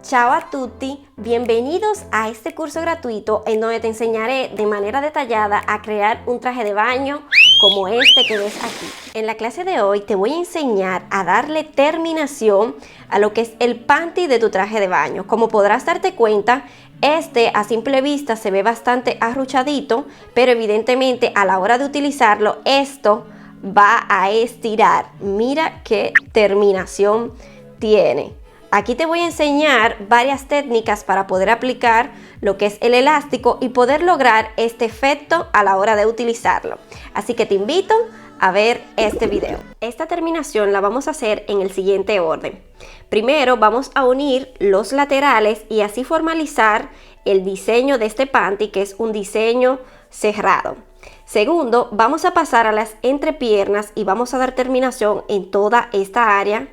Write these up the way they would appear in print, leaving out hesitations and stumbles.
Ciao a tutti, bienvenidos a este curso gratuito en donde te enseñaré de manera detallada a crear un traje de baño como este que ves aquí. En la clase de hoy te voy a enseñar a darle terminación a lo que es el panty de tu traje de baño. Como podrás darte cuenta, este a simple vista se ve bastante arruchadito, pero evidentemente a la hora de utilizarlo esto va a estirar. Mira qué terminación tiene. Aquí te voy a enseñar varias técnicas para poder aplicar lo que es el elástico y poder lograr este efecto a la hora de utilizarlo. Así que te invito a ver este video. Esta terminación la vamos a hacer en el siguiente orden. Primero vamos a unir los laterales y así formalizar el diseño de este panty, que es un diseño cerrado. Segundo, vamos a pasar a las entrepiernas y vamos a dar terminación en toda esta área.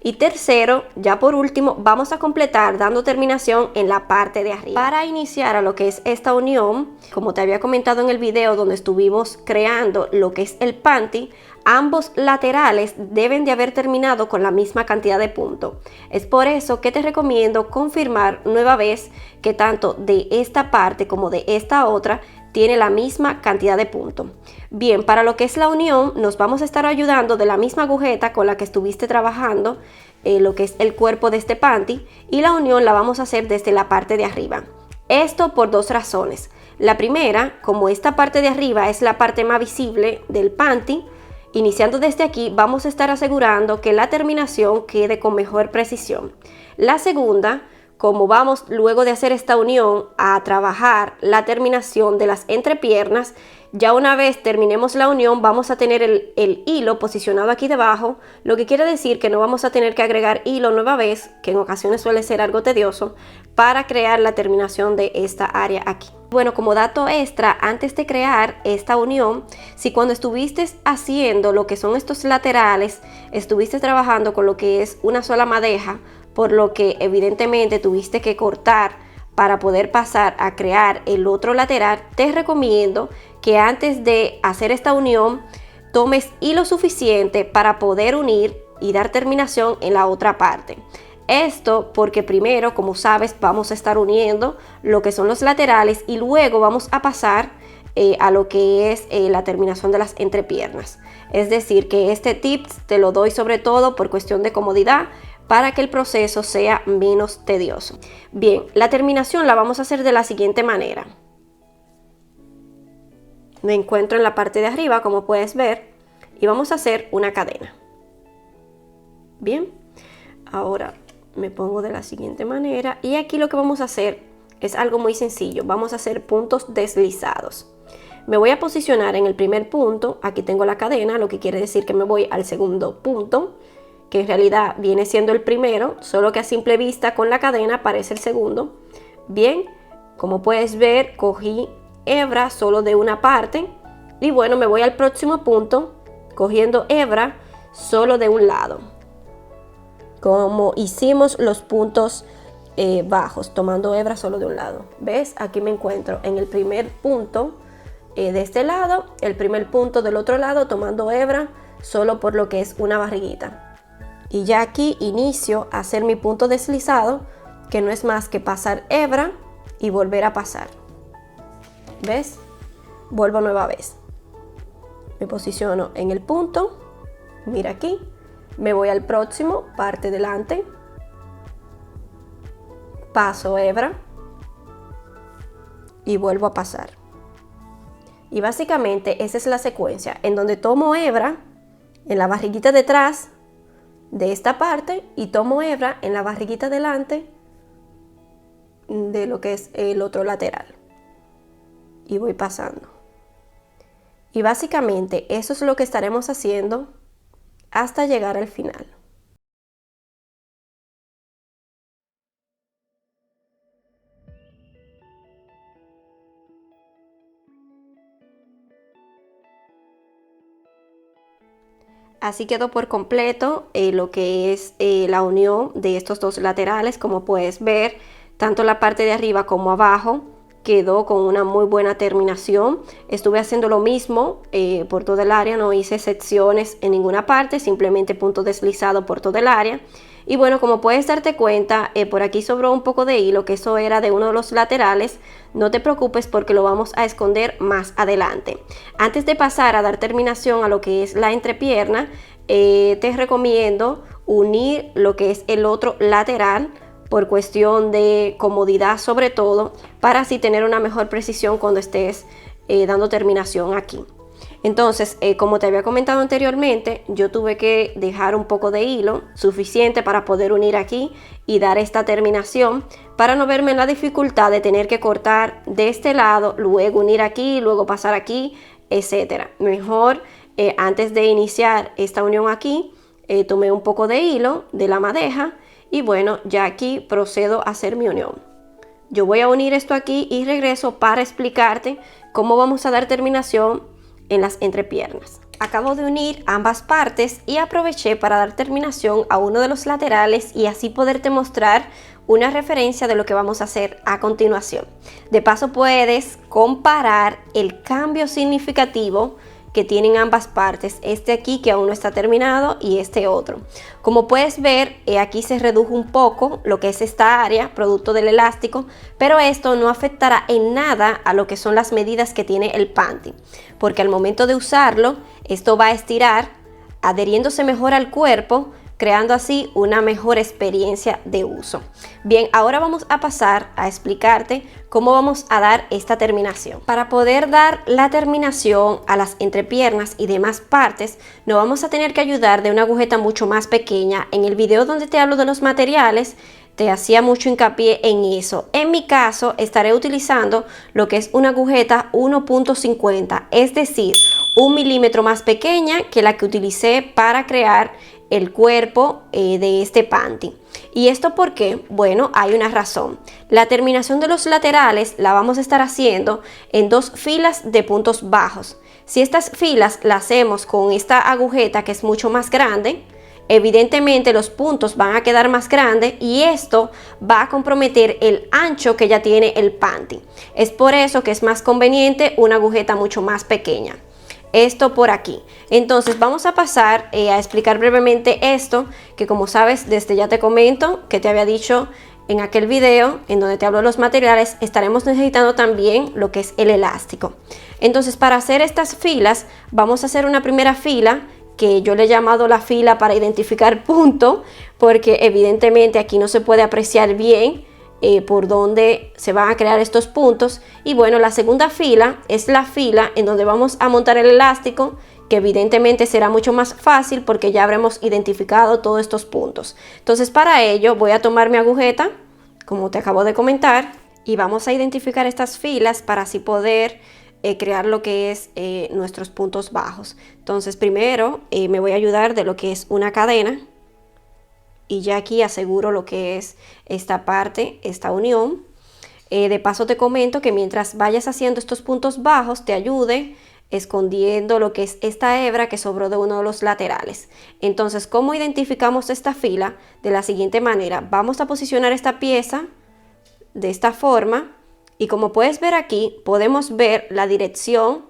Y tercero, ya por último, vamos a completar dando terminación en la parte de arriba. Para iniciar a lo que es esta unión, como te había comentado en el video donde estuvimos creando lo que es el panty, ambos laterales deben de haber terminado con la misma cantidad de puntos. Es por eso que te recomiendo confirmar nueva vez que tanto de esta parte como de esta otra tiene la misma cantidad de puntos. Bien, para lo que es la unión nos vamos a estar ayudando de la misma agujeta con la que estuviste trabajando lo que es el cuerpo de este panty, y la unión la vamos a hacer desde la parte de arriba. Esto por dos razones. La primera, como esta parte de arriba es la parte más visible del panty, iniciando desde aquí vamos a estar asegurando que la terminación quede con mejor precisión. La segunda, como vamos luego de hacer esta unión a trabajar la terminación de las entrepiernas, ya una vez terminemos la unión vamos a tener el hilo posicionado aquí debajo, lo que quiere decir que no vamos a tener que agregar hilo nueva vez, que en ocasiones suele ser algo tedioso, para crear la terminación de esta área aquí. Bueno, como dato extra, antes de crear esta unión, si cuando estuviste haciendo lo que son estos laterales, estuviste trabajando con lo que es una sola madeja, por lo que evidentemente tuviste que cortar para poder pasar a crear el otro lateral, te recomiendo que antes de hacer esta unión tomes hilo suficiente para poder unir y dar terminación en la otra parte. Esto porque primero, como sabes, vamos a estar uniendo lo que son los laterales y luego vamos a pasar a lo que es la terminación de las entrepiernas. Es decir, que este tip te lo doy sobre todo por cuestión de comodidad, para que el proceso sea menos tedioso. Bien, la terminación la vamos a hacer de la siguiente manera. Me encuentro en la parte de arriba, como puedes ver, y vamos a hacer una cadena. Bien, ahora me pongo de la siguiente manera y aquí lo que vamos a hacer es algo muy sencillo. Vamos a hacer puntos deslizados. Me voy a posicionar en el primer punto, aquí tengo la cadena, lo que quiere decir que me voy al segundo punto, que en realidad viene siendo el primero, solo que a simple vista con la cadena parece el segundo. Bien, como puedes ver, cogí hebra solo de una parte y bueno, me voy al próximo punto cogiendo hebra solo de un lado, como hicimos los puntos bajos, tomando hebra solo de un lado. ¿Ves? Aquí me encuentro en el primer punto de este lado, el primer punto del otro lado, tomando hebra solo por lo que es una barriguita. Y ya aquí inicio a hacer mi punto deslizado, que no es más que pasar hebra y volver a pasar. ¿Ves? Vuelvo nueva vez. Me posiciono en el punto, mira aquí, me voy al próximo, parte delante, paso hebra y vuelvo a pasar. Y básicamente esa es la secuencia, en donde tomo hebra en la barriguita detrás de esta parte y tomo hebra en la barriguita delante de lo que es el otro lateral y voy pasando. Y básicamente eso es lo que estaremos haciendo hasta llegar al final. Así quedó por completo lo que es la unión de estos dos laterales. Como puedes ver, tanto la parte de arriba como abajo quedó con una muy buena terminación. Estuve haciendo lo mismo por todo el área, no hice secciones en ninguna parte, simplemente punto deslizado por todo el área. Y bueno, como puedes darte cuenta, por aquí sobró un poco de hilo, que eso era de uno de los laterales. No te preocupes porque lo vamos a esconder más adelante. Antes de pasar a dar terminación a lo que es la entrepierna, te recomiendo unir lo que es el otro lateral por cuestión de comodidad, sobre todo para así tener una mejor precisión cuando estés dando terminación aquí. Entonces, como te había comentado anteriormente, yo tuve que dejar un poco de hilo suficiente para poder unir aquí y dar esta terminación, para no verme en la dificultad de tener que cortar de este lado, luego unir aquí, luego pasar aquí, etcétera. Mejor, antes de iniciar esta unión aquí, tomé un poco de hilo de la madeja y bueno, ya aquí procedo a hacer mi unión. Yo voy a unir esto aquí y regreso para explicarte cómo vamos a dar terminación en las entrepiernas. Acabo de unir ambas partes y aproveché para dar terminación a uno de los laterales y así poderte mostrar una referencia de lo que vamos a hacer a continuación. De paso puedes comparar el cambio significativo que tienen ambas partes, este aquí que aún no está terminado y este otro. Como puedes ver, aquí se redujo un poco lo que es esta área, producto del elástico, pero esto no afectará en nada a lo que son las medidas que tiene el panty, porque al momento de usarlo, esto va a estirar, adheriéndose mejor al cuerpo, creando así una mejor experiencia de uso. Bien, ahora vamos a pasar a explicarte cómo vamos a dar esta terminación. Para poder dar la terminación a las entrepiernas y demás partes, nos vamos a tener que ayudar de una agujeta mucho más pequeña. En el video donde te hablo de los materiales, te hacía mucho hincapié en eso. En mi caso, estaré utilizando lo que es una agujeta 1.50, es decir, 1 milímetro más pequeña que la que utilicé para crear el cuerpo de este panty. ¿Y esto por qué? Bueno, hay una razón. La terminación de los laterales la vamos a estar haciendo en 2 filas de puntos bajos. Si estas filas las hacemos con esta agujeta que es mucho más grande, evidentemente los puntos van a quedar más grandes y esto va a comprometer el ancho que ya tiene el panty. Es por eso que es más conveniente una agujeta mucho más pequeña. Esto por aquí. Entonces vamos a pasar a explicar brevemente esto, que como sabes, desde ya te comento que te había dicho en aquel video en donde te hablo de los materiales, estaremos necesitando también lo que es el elástico. Entonces, para hacer estas filas, vamos a hacer una primera fila que yo le he llamado la fila para identificar punto, porque evidentemente aquí no se puede apreciar bien por donde se van a crear estos puntos. Y bueno, la segunda fila es la fila en donde vamos a montar el elástico, que evidentemente será mucho más fácil porque ya habremos identificado todos estos puntos. Entonces, para ello voy a tomar mi agujeta, como te acabo de comentar, y vamos a identificar estas filas para así poder crear lo que es nuestros puntos bajos. Entonces, primero me voy a ayudar de lo que es una cadena. Y ya aquí aseguro lo que es esta parte, esta unión. De paso te comento que mientras vayas haciendo estos puntos bajos, te ayude escondiendo lo que es esta hebra que sobró de uno de los laterales. Entonces, ¿cómo identificamos esta fila? De la siguiente manera, vamos a posicionar esta pieza de esta forma y como puedes ver aquí, podemos ver la dirección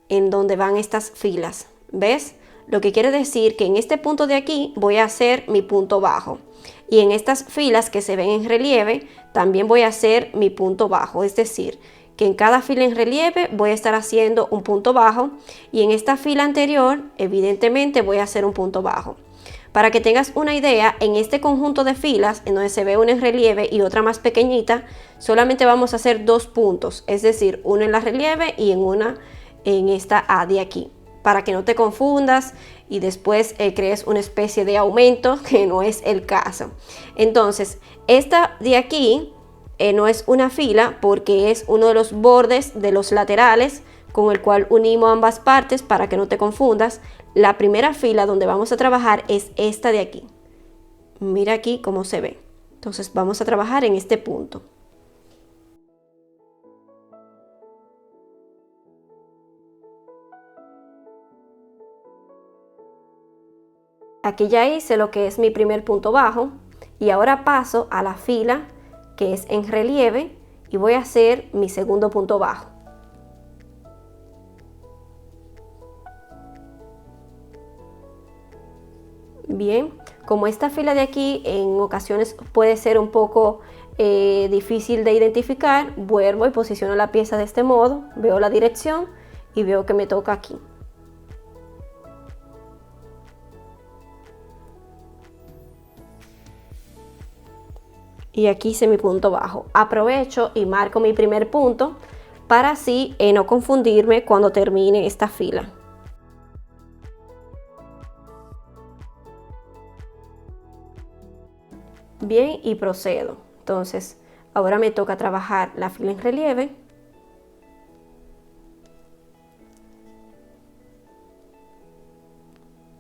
en donde van estas filas. ¿Ves? Lo que quiere decir que en este punto de aquí voy a hacer mi punto bajo y en estas filas que se ven en relieve también voy a hacer mi punto bajo, es decir, que en cada fila en relieve voy a estar haciendo un punto bajo y en esta fila anterior evidentemente voy a hacer un punto bajo. Para que tengas una idea, en este conjunto de filas en donde se ve una en relieve y otra más pequeñita, solamente vamos a hacer 2 puntos, es decir, uno en la relieve y una en esta A de aquí, para que no te confundas y después crees una especie de aumento que no es el caso. Entonces, esta de aquí no es una fila porque es uno de los bordes de los laterales con el cual unimos ambas partes para que no te confundas. La primera fila donde vamos a trabajar es esta de aquí. Mira aquí cómo se ve. Entonces vamos a trabajar en este punto. Aquí ya hice lo que es mi primer punto bajo y ahora paso a la fila que es en relieve y voy a hacer mi segundo punto bajo. Bien, Como esta fila de aquí en ocasiones puede ser un poco difícil de identificar, vuelvo y posiciono la pieza de este modo, veo la dirección y veo que me toca aquí. Y aquí hice mi punto bajo. Aprovecho y marco mi primer punto para así no confundirme cuando termine esta fila. Bien, y procedo. Entonces, ahora me toca trabajar la fila en relieve.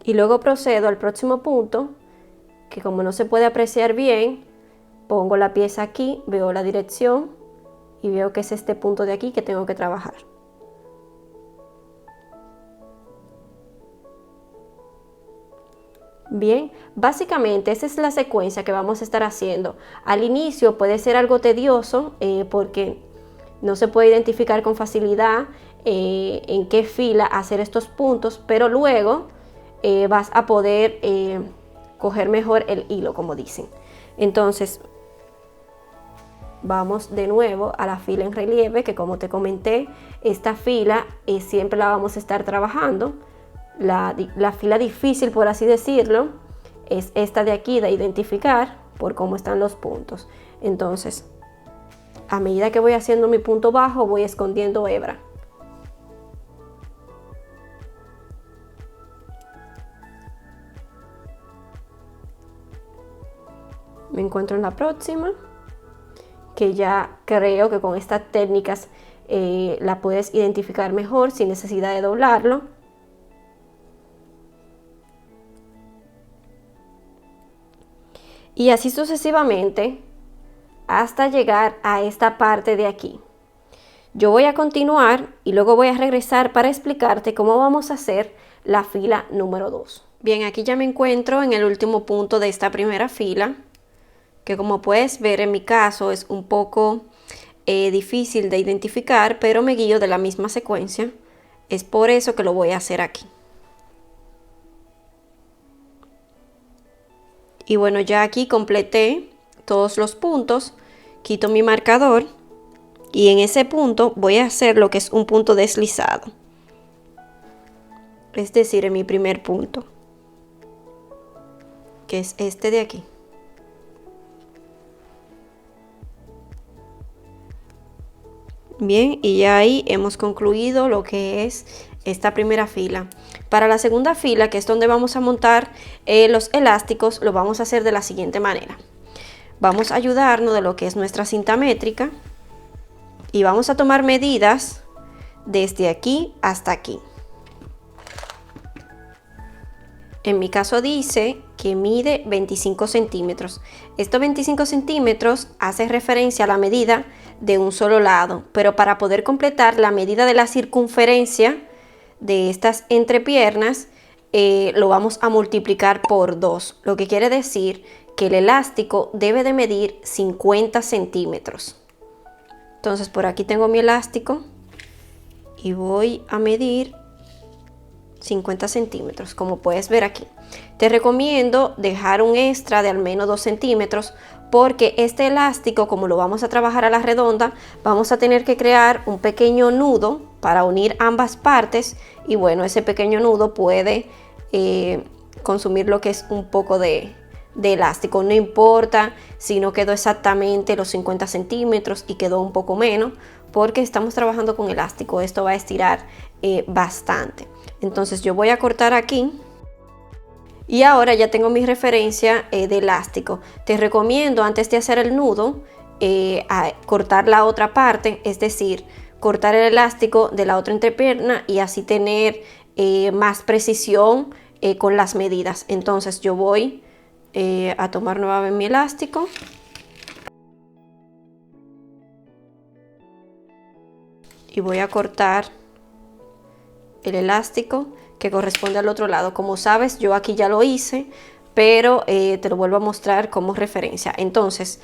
Y luego procedo al próximo punto, que como no se puede apreciar bien, pongo la pieza aquí, veo la dirección y veo que es este punto de aquí que tengo que trabajar. Bien, básicamente esa es la secuencia que vamos a estar haciendo. Al inicio puede ser algo tedioso porque no se puede identificar con facilidad en qué fila hacer estos puntos, pero luego vas a poder coger mejor el hilo, como dicen. Entonces, vamos de nuevo a la fila en relieve, que como te comenté, esta fila siempre la vamos a estar trabajando. La fila difícil, por así decirlo, es esta de aquí, de identificar por cómo están los puntos. Entonces, a medida que voy haciendo mi punto bajo, voy escondiendo hebra. Me encuentro en la próxima, que ya creo que con estas técnicas la puedes identificar mejor sin necesidad de doblarlo. Y así sucesivamente hasta llegar a esta parte de aquí. Yo voy a continuar y luego voy a regresar para explicarte cómo vamos a hacer la fila número 2. Bien, aquí ya me encuentro en el último punto de esta primera fila, que como puedes ver en mi caso es un poco difícil de identificar, pero me guío de la misma secuencia. Es por eso que lo voy a hacer aquí. Y bueno, ya aquí completé todos los puntos, quito mi marcador y en ese punto voy a hacer lo que es un punto deslizado, es decir, en mi primer punto, que es este de aquí. Bien, y ya ahí hemos concluido lo que es esta primera fila. Para la segunda fila, que es donde vamos a montar los elásticos, lo vamos a hacer de la siguiente manera. Vamos a ayudarnos de lo que es nuestra cinta métrica y vamos a tomar medidas desde aquí hasta aquí. En mi caso dice que mide 25 centímetros. Estos 25 centímetros hace referencia a la medida de un solo lado, pero para poder completar la medida de la circunferencia de estas entrepiernas, lo vamos a multiplicar por 2, lo que quiere decir que el elástico debe de medir 50 centímetros. Entonces por aquí tengo mi elástico y voy a medir 50 centímetros, como puedes ver aquí. Te recomiendo dejar un extra de al menos 2 centímetros porque este elástico, como lo vamos a trabajar a la redonda, vamos a tener que crear un pequeño nudo para unir ambas partes y bueno, ese pequeño nudo puede consumir lo que es un poco de elástico. No importa si no quedó exactamente los 50 centímetros y quedó un poco menos, porque estamos trabajando con elástico, esto va a estirar bastante. Entonces yo voy a cortar aquí y ahora ya tengo mi referencia de elástico. Te recomiendo antes de hacer el nudo cortar la otra parte, es decir, cortar el elástico de la otra entrepierna y así tener más precisión con las medidas. Entonces yo voy a tomar nuevamente mi elástico y voy a cortar el elástico que corresponde al otro lado. Como sabes, yo aquí ya lo hice, pero te lo vuelvo a mostrar como referencia. Entonces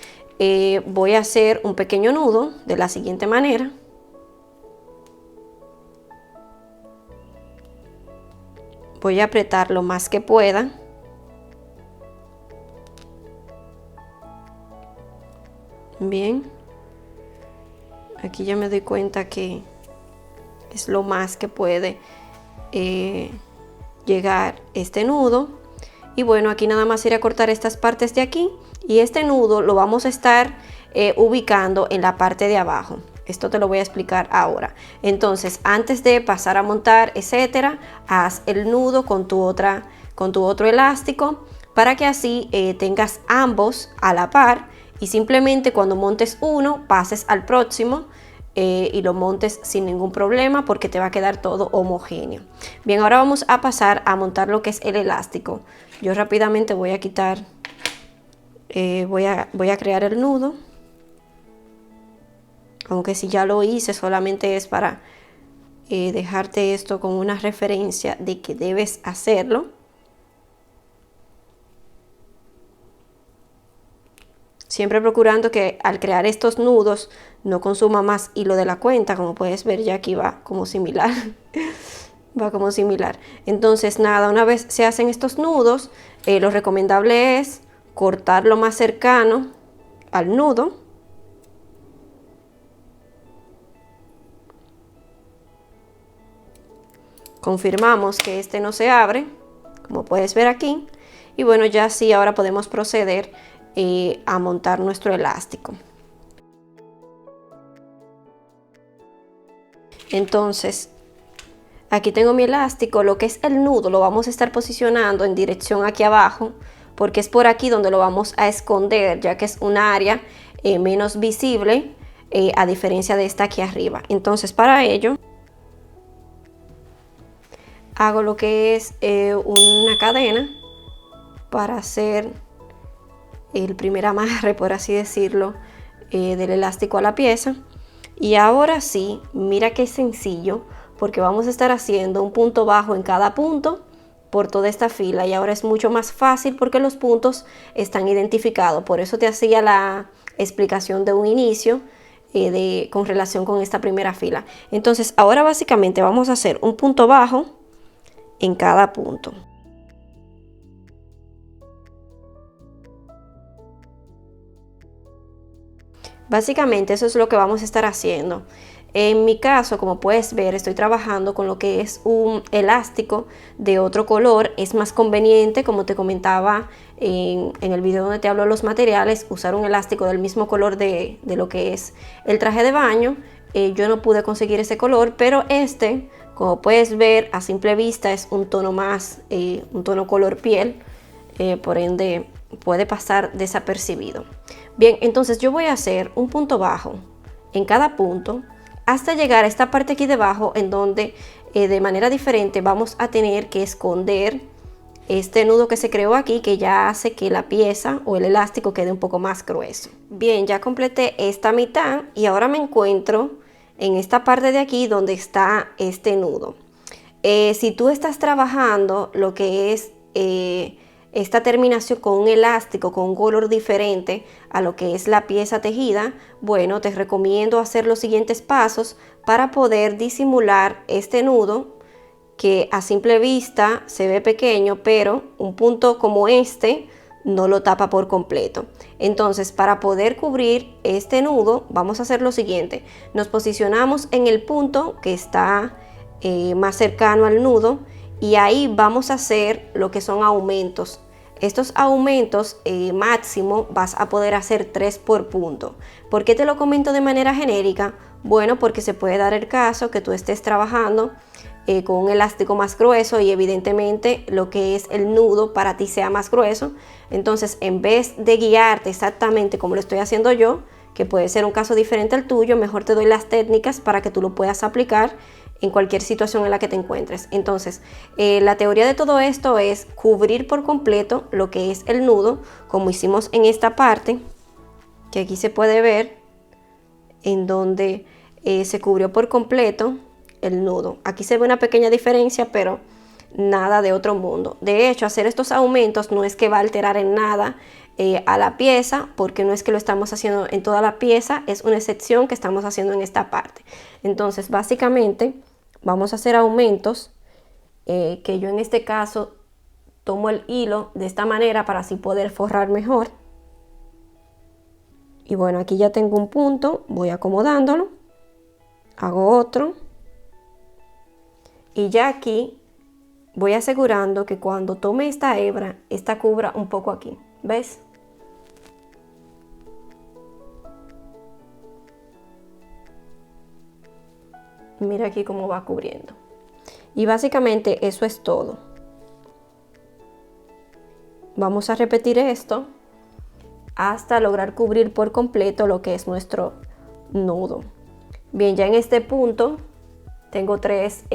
voy a hacer un pequeño nudo de la siguiente manera. Voy a apretar lo más que pueda Bien, aquí ya me doy cuenta que es lo más que puede llegar este nudo. Y bueno, aquí nada más iré a cortar estas partes de aquí, y este nudo lo vamos a estar ubicando en la parte de abajo. Esto te lo voy a explicar ahora. Entonces, antes de pasar a montar, etcétera, haz el nudo con tu otro elástico, para que así tengas ambos a la par, y simplemente cuando montes uno pases al próximo y lo montes sin ningún problema, porque te va a quedar todo homogéneo. Bien, ahora vamos a pasar a montar lo que es el elástico. Yo rápidamente voy a quitar, voy a crear el nudo, aunque si ya lo hice solamente es para dejarte esto como una referencia de que debes hacerlo. Siempre procurando que al crear estos nudos no consuma más hilo de la cuenta. Como puedes ver, ya aquí va como similar. Va como similar. Entonces nada, una vez se hacen estos nudos, lo recomendable es cortar lo más cercano al nudo. Confirmamos que este no se abre, como puedes ver aquí. Y bueno, ya sí, ahora podemos proceder a montar nuestro elástico. Entonces, aquí tengo mi elástico. Lo que es el nudo lo vamos a estar posicionando en dirección aquí abajo, porque es por aquí donde lo vamos a esconder, ya que es un área menos visible a diferencia de esta aquí arriba. Entonces, para ello hago lo que es una cadena para hacer el primer amarre, por así decirlo, del elástico a la pieza. Y ahora sí, mira qué sencillo, porque vamos a estar haciendo un punto bajo en cada punto por toda esta fila, y ahora es mucho más fácil porque los puntos están identificados. Por eso te hacía la explicación de un inicio con relación con esta primera fila. Entonces ahora básicamente vamos a hacer un punto bajo en cada punto. Básicamente eso es lo que vamos a estar haciendo. En mi caso, como puedes ver, estoy trabajando con lo que es un elástico de otro color. Es más conveniente, como te comentaba en el video donde te hablo de los materiales, usar un elástico del mismo color de lo que es el traje de baño. Yo no pude conseguir ese color, pero este, como puedes ver a simple vista, es un tono más, un tono color piel, por ende puede pasar desapercibido. Bien, entonces yo voy a hacer un punto bajo en cada punto hasta llegar a esta parte aquí debajo, en donde de manera diferente vamos a tener que esconder este nudo que se creó aquí, que ya hace que la pieza o el elástico quede un poco más grueso. Bien, ya completé esta mitad y ahora me encuentro en esta parte de aquí donde está este nudo. Si tú estás trabajando lo que es esta terminación con un elástico con un color diferente a lo que es la pieza tejida, bueno, te recomiendo hacer los siguientes pasos para poder disimular este nudo, que a simple vista se ve pequeño, pero un punto como este no lo tapa por completo. Entonces, para poder cubrir este nudo, vamos a hacer lo siguiente. Nos posicionamos en el punto que está más cercano al nudo, y ahí vamos a hacer lo que son aumentos. Estos aumentos máximo vas a poder hacer 3 por punto. ¿Por qué te lo comento de manera genérica? Bueno, porque se puede dar el caso que tú estés trabajando con un elástico más grueso y evidentemente lo que es el nudo para ti sea más grueso. Entonces, en vez de guiarte exactamente como lo estoy haciendo yo, que puede ser un caso diferente al tuyo, mejor te doy las técnicas para que tú lo puedas aplicar en cualquier situación en la que te encuentres. Entonces, la teoría de todo esto es cubrir por completo lo que es el nudo, como hicimos en esta parte, que aquí se puede ver, en donde se cubrió por completo el nudo. Aquí se ve una pequeña diferencia, pero nada de otro mundo. De hecho, hacer estos aumentos no es que va a alterar en nada a la pieza, porque no es que lo estamos haciendo en toda la pieza, es una excepción que estamos haciendo en esta parte. Entonces, básicamente, vamos a hacer aumentos, que yo en este caso tomo el hilo de esta manera para así poder forrar mejor. Y bueno, aquí ya tengo un punto, voy acomodándolo, hago otro. Y ya aquí voy asegurando que cuando tome esta hebra, esta cubra un poco aquí, ¿ves? Mira aquí cómo va cubriendo. Y básicamente eso es todo. Vamos a repetir esto hasta lograr cubrir por completo lo que es nuestro nudo. Bien, ya en este punto tengo tres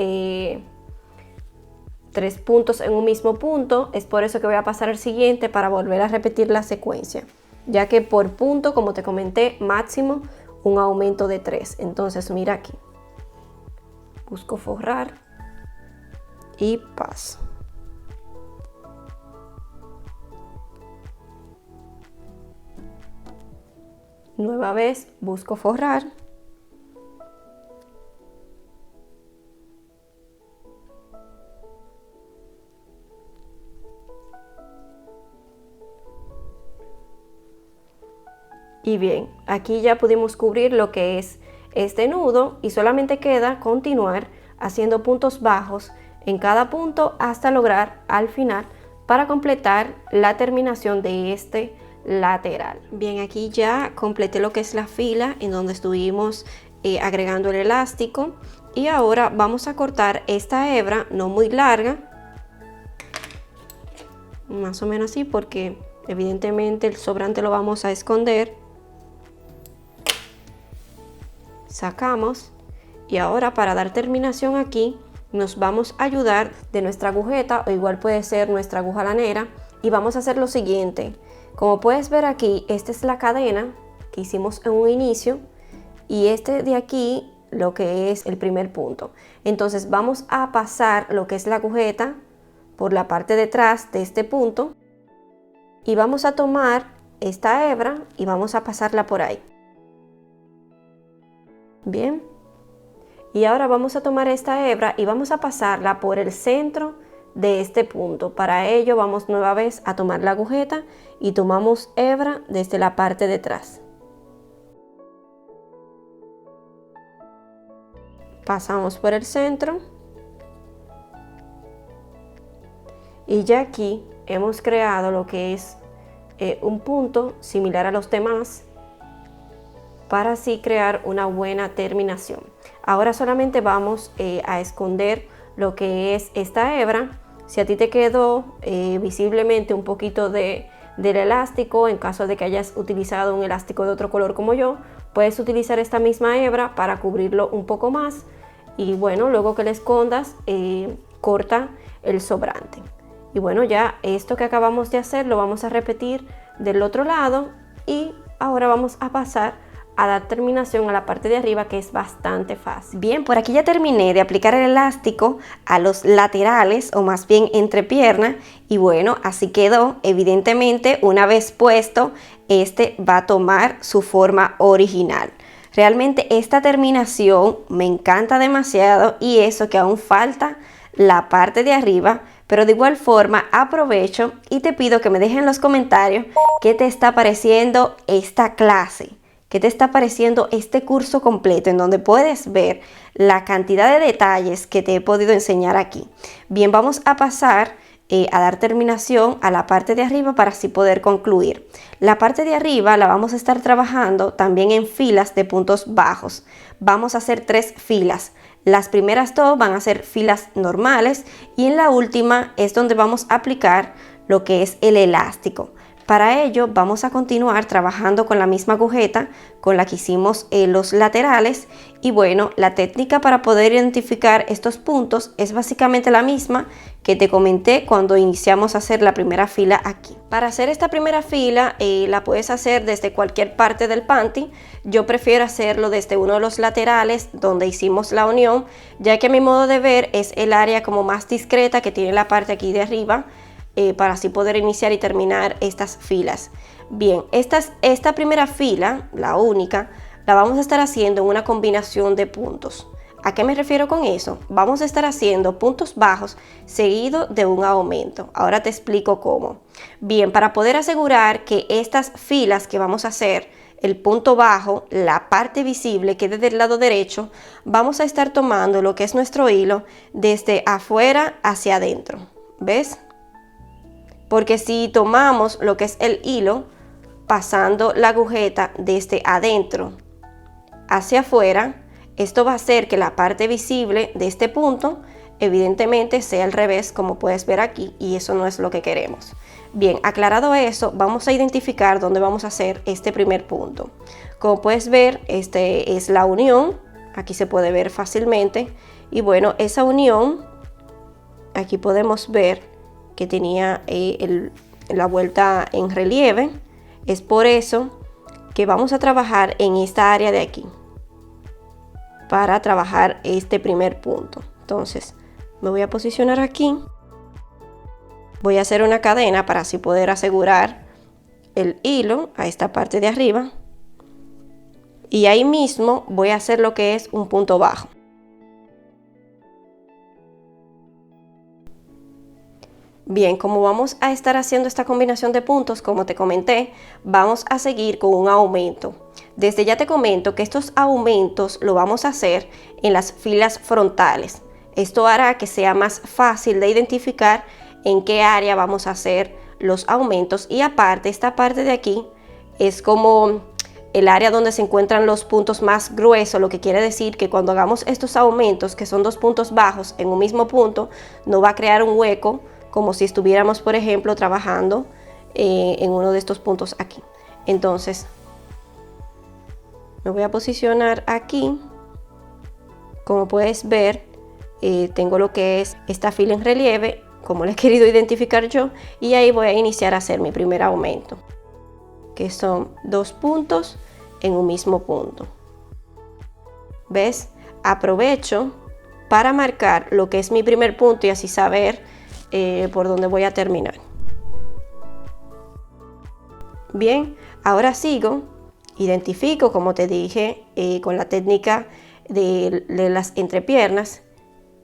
puntos en un mismo punto. Es por eso que voy a pasar al siguiente para volver a repetir la secuencia, ya que por punto, como te comenté, máximo un aumento de 3. Entonces mira aquí, busco forrar y paso. Nueva vez busco forrar. Y bien, aquí ya pudimos cubrir lo que es este nudo y solamente queda continuar haciendo puntos bajos en cada punto hasta lograr al final para completar la terminación de este lateral. Bien, aquí ya completé lo que es la fila en donde estuvimos agregando el elástico y ahora vamos a cortar esta hebra no muy larga, más o menos así, porque evidentemente el sobrante lo vamos a esconder. Sacamos y ahora para dar terminación aquí nos vamos a ayudar de nuestra agujeta, o igual puede ser nuestra aguja lanera, y vamos a hacer lo siguiente. Como puedes ver aquí, esta es la cadena que hicimos en un inicio y este de aquí lo que es el primer punto. Entonces vamos a pasar lo que es la agujeta por la parte de atrás de este punto y vamos a tomar esta hebra y vamos a pasarla por ahí. Bien, y ahora vamos a tomar esta hebra y vamos a pasarla por el centro de este punto. Para ello vamos nueva vez a tomar la agujeta y tomamos hebra desde la parte de atrás. Pasamos por el centro y ya aquí hemos creado lo que es un punto similar a los demás, para así crear una buena terminación. Ahora solamente vamos a esconder lo que es esta hebra. Si a ti te quedó visiblemente un poquito del elástico, en caso de que hayas utilizado un elástico de otro color como yo, puedes utilizar esta misma hebra para cubrirlo un poco más. Y bueno, luego que le escondas, corta el sobrante. Y bueno, ya esto que acabamos de hacer lo vamos a repetir del otro lado y ahora vamos a pasar a dar terminación a la parte de arriba, que es bastante fácil. Bien, por aquí ya terminé de aplicar el elástico a los laterales, o más bien entrepierna, y bueno, así quedó. Evidentemente, una vez puesto, este va a tomar su forma original. Realmente esta terminación me encanta demasiado, y eso que aún falta la parte de arriba, pero de igual forma aprovecho y te pido que me dejes en los comentarios qué te está pareciendo esta clase. ¿Qué te está pareciendo este curso completo en donde puedes ver la cantidad de detalles que te he podido enseñar aquí? Bien, vamos a pasar a dar terminación a la parte de arriba para así poder concluir. La parte de arriba la vamos a estar trabajando también en filas de puntos bajos. Vamos a hacer 3 filas. Las primeras 2 van a ser filas normales y en la última es donde vamos a aplicar lo que es el elástico. Para ello vamos a continuar trabajando con la misma agujeta con la que hicimos los laterales, y bueno, la técnica para poder identificar estos puntos es básicamente la misma que te comenté cuando iniciamos a hacer la primera fila aquí. Para hacer esta primera fila la puedes hacer desde cualquier parte del panty. Yo prefiero hacerlo desde uno de los laterales donde hicimos la unión, ya que a mi modo de ver es el área como más discreta que tiene la parte aquí de arriba, para así poder iniciar y terminar estas filas. Bien, esta primera fila, la única, la vamos a estar haciendo en una combinación de puntos. ¿A qué me refiero con eso? Vamos a estar haciendo puntos bajos seguido de un aumento. Ahora te explico cómo. Bien, para poder asegurar que estas filas que vamos a hacer el punto bajo, la parte visible que es del lado derecho, vamos a estar tomando lo que es nuestro hilo desde afuera hacia adentro. ¿Ves? Porque si tomamos lo que es el hilo, pasando la agujeta desde adentro hacia afuera, esto va a hacer que la parte visible de este punto evidentemente sea al revés, como puedes ver aquí, y eso no es lo que queremos. Bien, aclarado eso, vamos a identificar dónde vamos a hacer este primer punto. Como puedes ver, este es la unión, aquí se puede ver fácilmente, y bueno, esa unión, aquí podemos ver que tenía la vuelta en relieve. Es por eso que vamos a trabajar en esta área de aquí, para trabajar este primer punto. Entonces, me voy a posicionar aquí. Voy a hacer una cadena para así poder asegurar el hilo a esta parte de arriba. Y ahí mismo voy a hacer lo que es un punto bajo. Bien, como vamos a estar haciendo esta combinación de puntos, como te comenté, vamos a seguir con un aumento. Desde ya te comento que estos aumentos lo vamos a hacer en las filas frontales. Esto hará que sea más fácil de identificar en qué área vamos a hacer los aumentos, y aparte esta parte de aquí es como el área donde se encuentran los puntos más gruesos, lo que quiere decir que cuando hagamos estos aumentos, que son dos puntos bajos en un mismo punto, no va a crear un hueco como si estuviéramos, por ejemplo, trabajando en uno de estos puntos aquí. Entonces me voy a posicionar aquí. Como puedes ver, tengo lo que es esta fila en relieve, como la he querido identificar yo, y ahí voy a iniciar a hacer mi primer aumento, que son dos puntos en un mismo punto. ¿Ves? Aprovecho para marcar lo que es mi primer punto y así saber por dónde voy a terminar. Bien, ahora sigo, identifico, como te dije, con la técnica de las entrepiernas,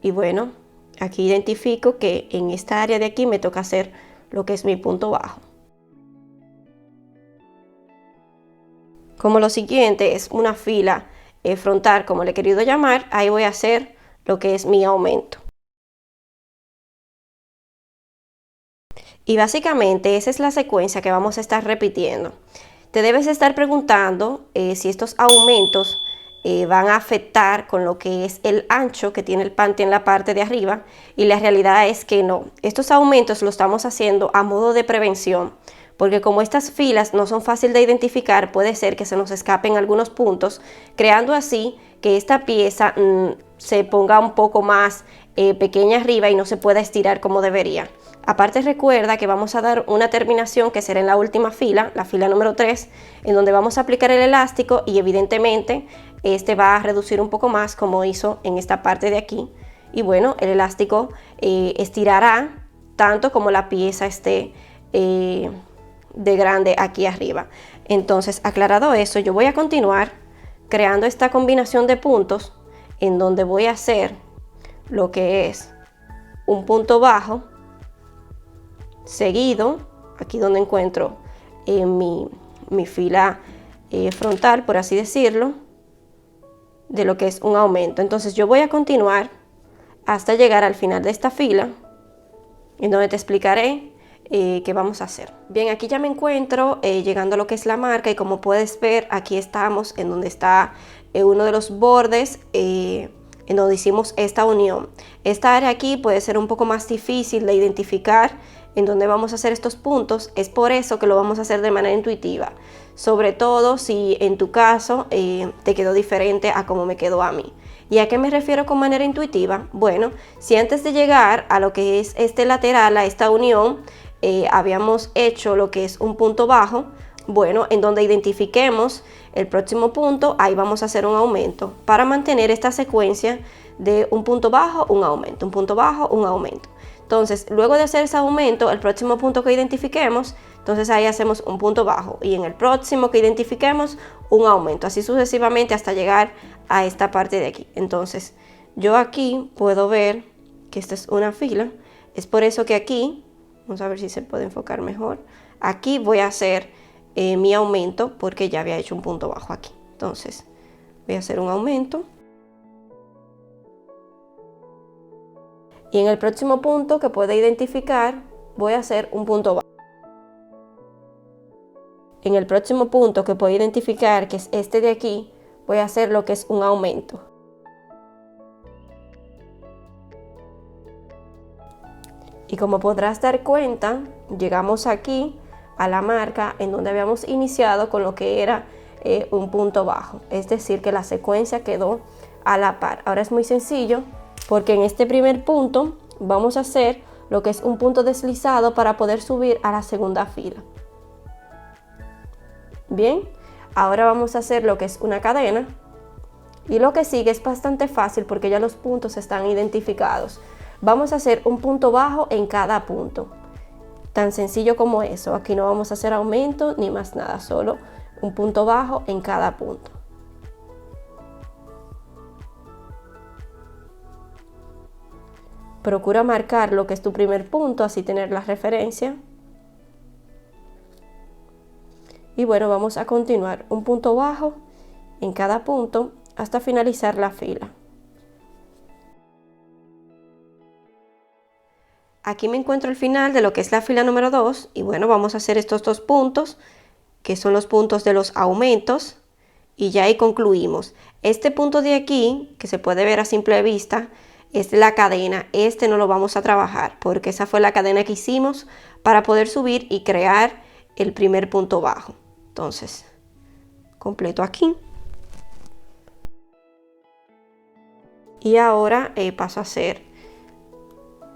y bueno, aquí identifico que en esta área de aquí me toca hacer lo que es mi punto bajo. Como lo siguiente es una fila frontal, como le he querido llamar, ahí voy a hacer lo que es mi aumento. Y básicamente esa es la secuencia que vamos a estar repitiendo. Te debes estar preguntando si estos aumentos van a afectar con lo que es el ancho que tiene el panty en la parte de arriba, y la realidad es que no. Estos aumentos los estamos haciendo a modo de prevención, porque como estas filas no son fáciles de identificar, puede ser que se nos escapen algunos puntos, creando así que esta pieza se ponga un poco más pequeña arriba y no se pueda estirar como debería. Aparte, recuerda que vamos a dar una terminación que será en la última fila, la fila número 3, en donde vamos a aplicar el elástico, y evidentemente este va a reducir un poco más como hizo en esta parte de aquí. Y bueno, el elástico estirará tanto como la pieza esté de grande aquí arriba. Entonces, aclarado eso, yo voy a continuar creando esta combinación de puntos en donde voy a hacer lo que es un punto bajo seguido, aquí donde encuentro mi fila frontal, por así decirlo, de lo que es un aumento. Entonces yo voy a continuar hasta llegar al final de esta fila, en donde te explicaré qué vamos a hacer. Bien, aquí ya me encuentro llegando a lo que es la marca, y como puedes ver, aquí estamos en donde está uno de los bordes en donde hicimos esta unión. Esta área aquí puede ser un poco más difícil de identificar en donde vamos a hacer estos puntos. Es por eso que lo vamos a hacer de manera intuitiva, sobre todo si en tu caso te quedó diferente a como me quedó a mí. ¿Y a qué me refiero con manera intuitiva? Bueno, si antes de llegar a lo que es este lateral, a esta unión, habíamos hecho lo que es un punto bajo, bueno, en donde identifiquemos el próximo punto, ahí vamos a hacer un aumento para mantener esta secuencia de un punto bajo, un aumento, un punto bajo, un aumento. Entonces, luego de hacer ese aumento, el próximo punto que identifiquemos, entonces ahí hacemos un punto bajo, y en el próximo que identifiquemos, un aumento, así sucesivamente hasta llegar a esta parte de aquí. Entonces, yo aquí puedo ver que esta es una fila, es por eso que aquí, vamos a ver si se puede enfocar mejor, aquí voy a hacer mi aumento porque ya había hecho un punto bajo aquí. Entonces voy a hacer un aumento. Y en el próximo punto que pueda identificar, voy a hacer un punto bajo. En el próximo punto que pueda identificar, que es este de aquí, voy a hacer lo que es un aumento. Y como podrás dar cuenta, llegamos aquí a la marca en donde habíamos iniciado con lo que era un punto bajo. Es decir, que la secuencia quedó a la par. Ahora es muy sencillo porque en este primer punto vamos a hacer lo que es un punto deslizado para poder subir a la segunda fila. Bien, ahora vamos a hacer lo que es una cadena. Y lo que sigue es bastante fácil porque ya los puntos están identificados. Vamos a hacer un punto bajo en cada punto. Tan sencillo como eso. Aquí no vamos a hacer aumento ni más nada, solo un punto bajo en cada punto. Procura marcar lo que es tu primer punto, así tener la referencia. Y bueno, vamos a continuar un punto bajo en cada punto hasta finalizar la fila. Aquí me encuentro al final de lo que es la fila número 2 y bueno, vamos a hacer estos dos puntos que son los puntos de los aumentos y ya ahí concluimos. Este punto de aquí, que se puede ver a simple vista, es la cadena. Este no lo vamos a trabajar porque esa fue la cadena que hicimos para poder subir y crear el primer punto bajo. Entonces, completo aquí. Y ahora paso a hacer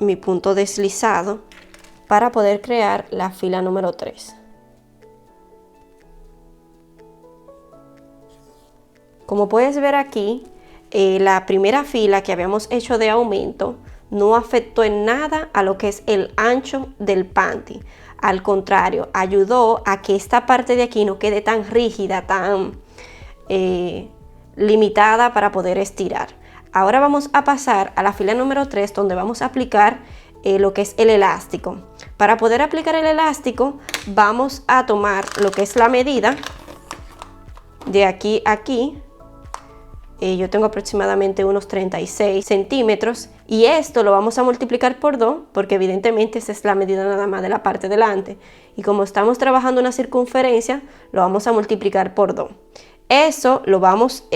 mi punto deslizado para poder crear la fila número 3. Como puedes ver aquí, la primera fila que habíamos hecho de aumento no afectó en nada a lo que es el ancho del panty. Al contrario, ayudó a que esta parte de aquí no quede tan rígida, tan limitada para poder estirar. Ahora vamos a pasar a la fila número 3 donde vamos a aplicar lo que es el elástico. Para poder aplicar el elástico vamos a tomar lo que es la medida de aquí a aquí. Yo tengo aproximadamente unos 36 centímetros y esto lo vamos a multiplicar por 2 porque evidentemente esa es la medida nada más de la parte delante y como estamos trabajando una circunferencia lo vamos a multiplicar por 2. Eso lo vamos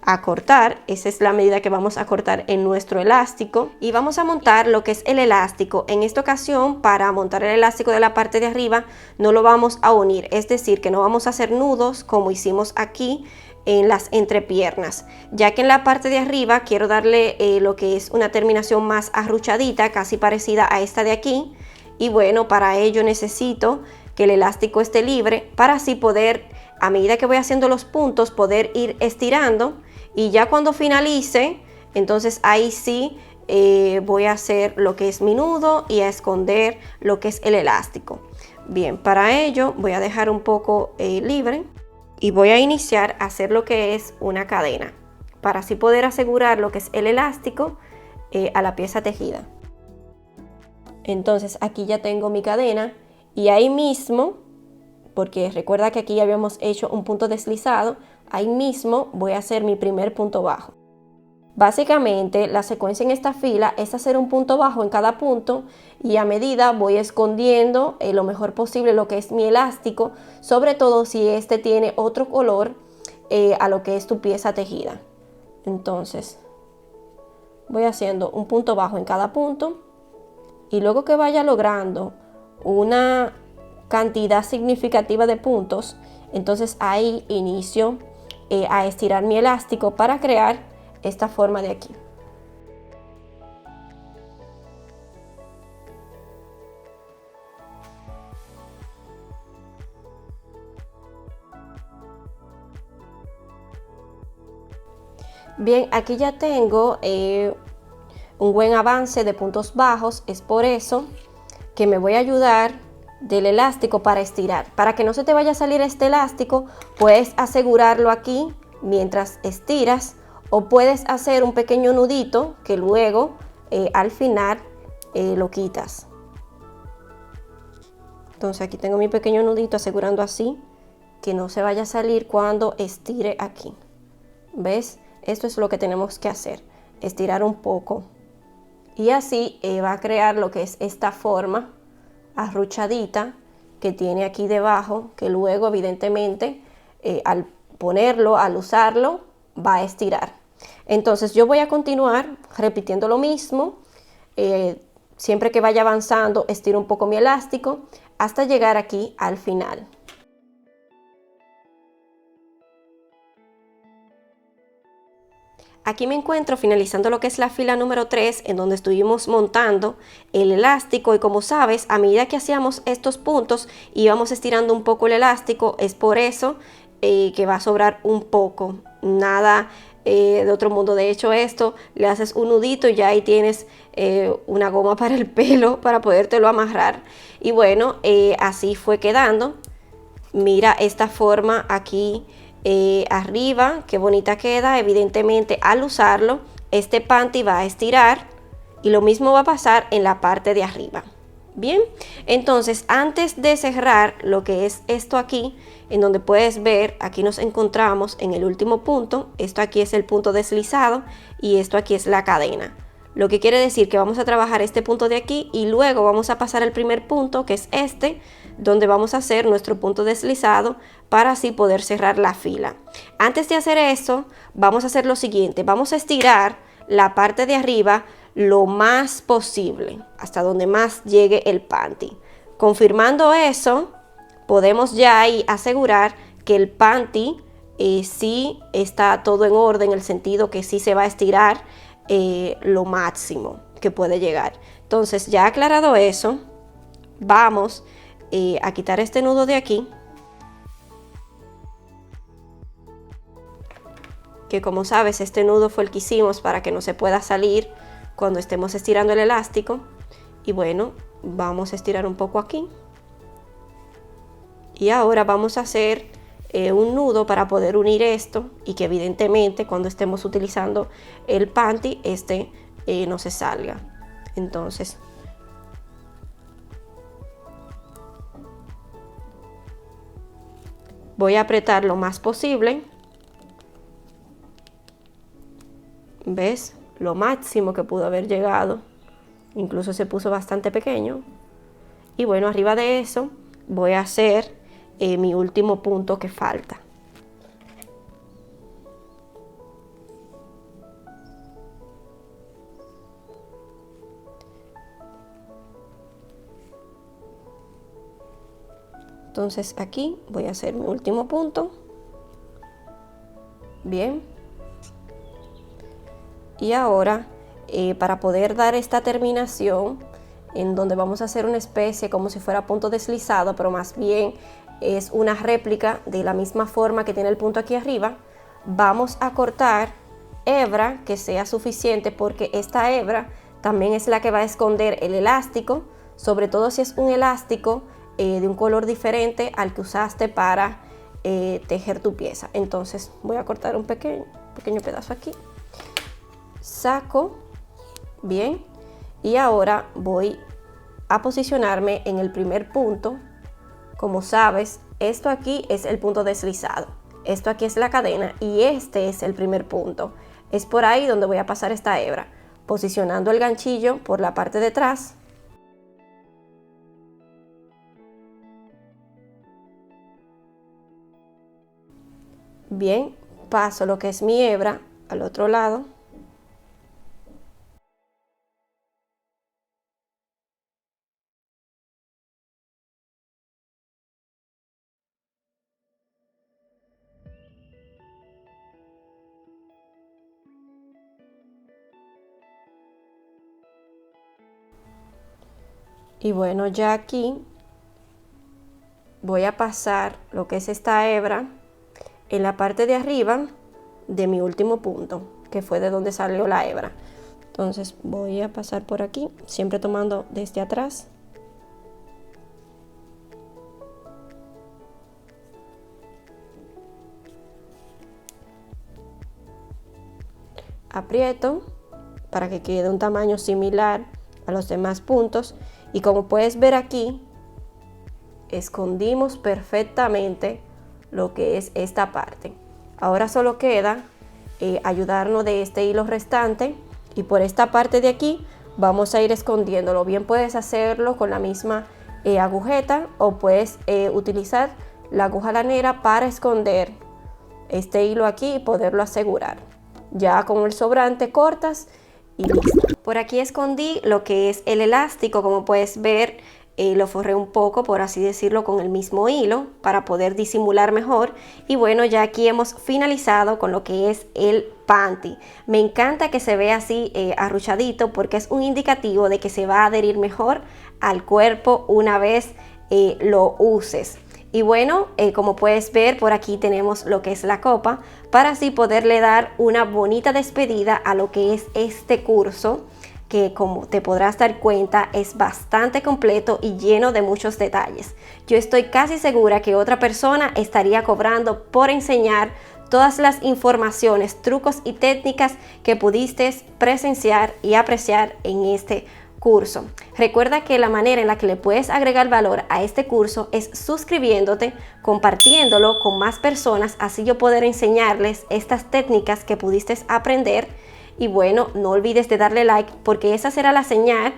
a cortar, esa es la medida que vamos a cortar en nuestro elástico y vamos a montar lo que es el elástico. En esta ocasión, para montar el elástico de la parte de arriba no lo vamos a unir, es decir que no vamos a hacer nudos como hicimos aquí en las entrepiernas, ya que en la parte de arriba quiero darle lo que es una terminación más arruchadita, casi parecida a esta de aquí. Y bueno, para ello necesito que el elástico esté libre para así poder, a medida que voy haciendo los puntos, poder ir estirando y ya cuando finalice, entonces ahí sí voy a hacer lo que es mi nudo y a esconder lo que es el elástico. Bien, para ello voy a dejar un poco libre y voy a iniciar a hacer lo que es una cadena para así poder asegurar lo que es el elástico a la pieza tejida. Entonces aquí ya tengo mi cadena y ahí mismo, porque recuerda que aquí habíamos hecho un punto deslizado, ahí mismo voy a hacer mi primer punto bajo. Básicamente la secuencia en esta fila es hacer un punto bajo en cada punto y a medida voy escondiendo lo mejor posible lo que es mi elástico, sobre todo si este tiene otro color a lo que es tu pieza tejida. Entonces voy haciendo un punto bajo en cada punto y luego que vaya logrando una cantidad significativa de puntos, entonces ahí inicio a estirar mi elástico para crear esta forma de aquí. Bien, aquí ya tengo un buen avance de puntos bajos, es por eso que me voy a ayudar del elástico para estirar. Para que no se te vaya a salir este elástico, puedes asegurarlo aquí mientras estiras o puedes hacer un pequeño nudito que luego al final lo quitas. Entonces aquí tengo mi pequeño nudito, asegurando así que no se vaya a salir cuando estire aquí. ¿Ves? Esto es lo que tenemos que hacer, estirar un poco. Y así va a crear lo que es esta forma arruchadita que tiene aquí debajo, que luego evidentemente al ponerlo, al usarlo, va a estirar. Entonces yo voy a continuar repitiendo lo mismo. Siempre que vaya avanzando, estiro un poco mi elástico hasta llegar aquí al final. Aquí me encuentro finalizando lo que es la fila número 3, en donde estuvimos montando el elástico, y como sabes, a medida que hacíamos estos puntos íbamos estirando un poco el elástico. Es por eso que va a sobrar un poco, nada de otro mundo. De hecho, esto le haces un nudito y ya ahí tienes una goma para el pelo para podértelo amarrar. Y bueno, así fue quedando. Mira esta forma aquí arriba, qué bonita queda. Evidentemente al usarlo este panty va a estirar, y lo mismo va a pasar en la parte de arriba. Bien, entonces antes de cerrar lo que es esto aquí, en donde puedes ver, aquí nos encontramos en el último punto. Esto aquí es el punto deslizado y esto aquí es la cadena, lo que quiere decir que vamos a trabajar este punto de aquí y luego vamos a pasar al primer punto, que es este, donde vamos a hacer nuestro punto deslizado para así poder cerrar la fila. Antes de hacer eso, vamos a hacer lo siguiente: vamos a estirar la parte de arriba lo más posible, hasta donde más llegue el panty. Confirmando eso, podemos ya ahí asegurar que el panty sí está todo en orden, en el sentido que sí se va a estirar lo máximo que puede llegar. Entonces, ya aclarado eso, vamos a quitar este nudo de aquí, que como sabes este nudo fue el que hicimos para que no se pueda salir cuando estemos estirando el elástico. Y bueno, vamos a estirar un poco aquí y ahora vamos a hacer un nudo para poder unir esto, y que evidentemente cuando estemos utilizando el panty no se salga. Entonces voy a apretar lo más posible. ¿Ves? Lo máximo que pudo haber llegado, incluso se puso bastante pequeño. Y bueno, arriba de eso voy a hacer mi último punto que falta. Entonces aquí voy a hacer mi último punto. Bien. Y ahora para poder dar esta terminación, en donde vamos a hacer una especie como si fuera punto deslizado, pero más bien es una réplica de la misma forma que tiene el punto aquí arriba, vamos a cortar hebra que sea suficiente, porque esta hebra también es la que va a esconder el elástico, sobre todo si es un elástico de un color diferente al que usaste para tejer tu pieza. Entonces voy a cortar un pequeño pedazo aquí, saco bien, y ahora voy a posicionarme en el primer punto. Como sabes, esto aquí es el punto deslizado, esto aquí es la cadena y este es el primer punto. Es por ahí donde voy a pasar esta hebra, posicionando el ganchillo por la parte de atrás. Bien, paso lo que es mi hebra al otro lado. Y bueno, ya aquí voy a pasar lo que es esta hebra en la parte de arriba de mi último punto, que fue de donde salió la hebra. Entonces voy a pasar por aquí, siempre tomando desde atrás. Aprieto para que quede un tamaño similar a los demás puntos, y como puedes ver aquí, escondimos perfectamente lo que es esta parte. Ahora solo queda ayudarnos de este hilo restante, y por esta parte de aquí vamos a ir escondiéndolo. Bien puedes hacerlo con la misma agujeta, o puedes utilizar la aguja lanera para esconder este hilo aquí y poderlo asegurar. Ya con el sobrante cortas y listo. Por aquí escondí lo que es el elástico. Como puedes ver, lo forré un poco, por así decirlo, con el mismo hilo para poder disimular mejor. Y bueno, ya aquí hemos finalizado con lo que es el panty. Me encanta que se vea así arruchadito, porque es un indicativo de que se va a adherir mejor al cuerpo una vez lo uses. Y bueno, como puedes ver, por aquí tenemos lo que es la copa, para así poderle dar una bonita despedida a lo que es este curso, que como te podrás dar cuenta es bastante completo y lleno de muchos detalles. Yo estoy casi segura que otra persona estaría cobrando por enseñar todas las informaciones, trucos y técnicas que pudiste presenciar y apreciar en este curso. Recuerda que la manera en la que le puedes agregar valor a este curso es suscribiéndote, compartiéndolo con más personas, así yo poder enseñarles estas técnicas que pudiste aprender. Y bueno, no olvides de darle like, porque esa será la señal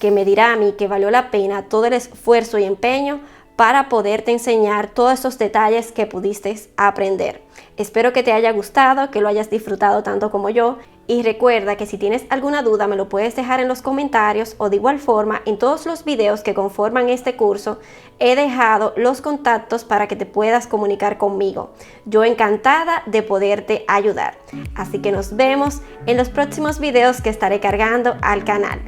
que me dirá a mí que valió la pena todo el esfuerzo y empeño para poderte enseñar todos esos detalles que pudiste aprender. Espero que te haya gustado, que lo hayas disfrutado tanto como yo. Y recuerda que si tienes alguna duda me lo puedes dejar en los comentarios, o de igual forma en todos los videos que conforman este curso he dejado los contactos para que te puedas comunicar conmigo. Yo encantada de poderte ayudar. Así que nos vemos en los próximos videos que estaré cargando al canal.